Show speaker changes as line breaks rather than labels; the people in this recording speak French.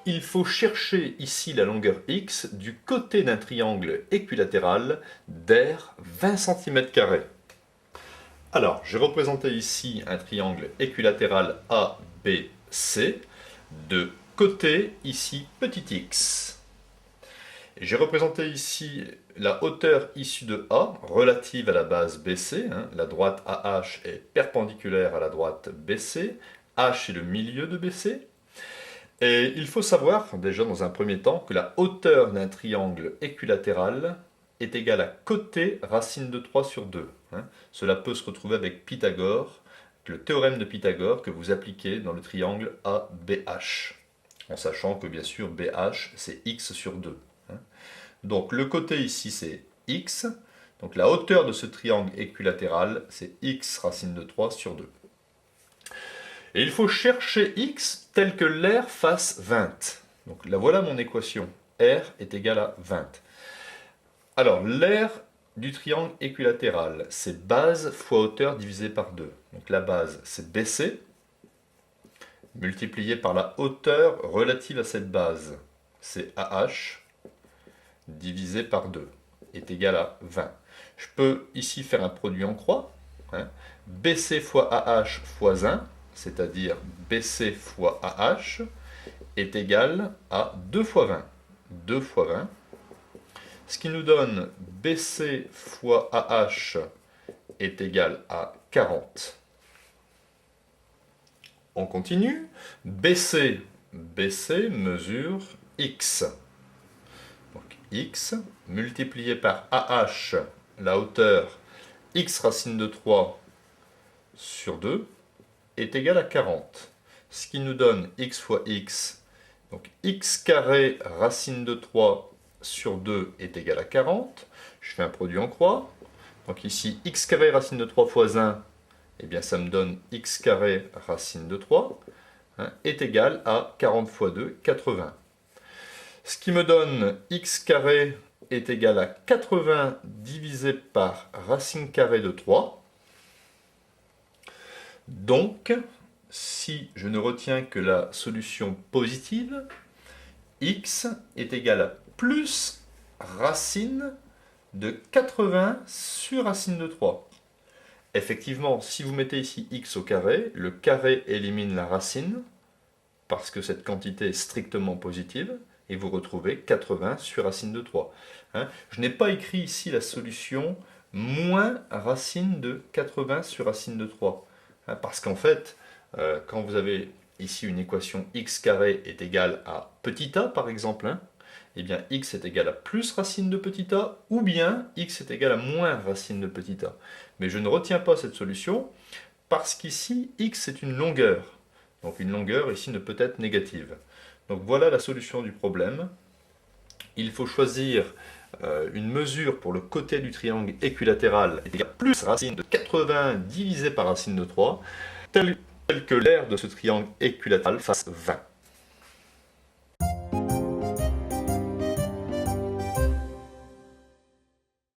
il faut chercher ici la longueur x du côté d'un triangle équilatéral d'aire 20 cm². Alors, j'ai représenté ici un triangle équilatéral ABC, de côté ici petit x. J'ai représenté ici la hauteur issue de A relative à la base BC. La droite AH est perpendiculaire à la droite BC. H est le milieu de BC. Et il faut savoir, déjà dans un premier temps, que la hauteur d'un triangle équilatéral est égale à côté racine de 3 sur 2. Cela peut se retrouver avec Pythagore, le théorème de Pythagore que vous appliquez dans le triangle ABH. En sachant que bien sûr BH c'est x sur 2. Donc le côté ici c'est x, donc la hauteur de ce triangle équilatéral c'est x racine de 3 sur 2. Et il faut chercher x tel que l'aire fasse 20. Donc là voilà mon équation, r est égal à 20. Alors l'aire du triangle équilatéral c'est base fois hauteur divisé par 2. Donc la base c'est BC, multiplié par la hauteur relative à cette base, c'est AH, divisé par 2, est égal à 20. Je peux ici faire un produit en croix. BC fois AH fois 1, c'est-à-dire BC fois AH, est égal à 2 fois 20. 2 fois 20. Ce qui nous donne BC fois AH est égal à 40. On continue. BC mesure x. Donc x multiplié par AH, la hauteur x racine de 3 sur 2, est égal à 40. Ce qui nous donne x fois x. Donc x carré racine de 3 sur 2 est égal à 40. Je fais un produit en croix. Donc ici x carré racine de 3 fois 1, eh bien ça me donne x carré racine de 3, est égal à 40 fois 2, 80. Ce qui me donne x carré est égal à 80 divisé par racine carrée de 3. Donc, si je ne retiens que la solution positive, x est égal à plus racine de 80 sur racine de 3. Effectivement, si vous mettez ici x au carré, le carré élimine la racine, parce que cette quantité est strictement positive, et vous retrouvez 80 sur racine de 3. Je n'ai pas écrit ici la solution moins racine de 80 sur racine de 3. Parce qu'en fait, quand vous avez ici une équation x carré est égal à petit a, par exemple, eh bien x est égal à plus racine de petit a, ou bien x est égal à moins racine de petit a. Mais je ne retiens pas cette solution, parce qu'ici, x est une longueur. Donc une longueur ici ne peut être négative. Donc voilà la solution du problème. Il faut choisir une mesure pour le côté du triangle équilatéral est égal à plus racine de 80 divisé par racine de 3, tel que l'aire de ce triangle équilatéral fasse 20.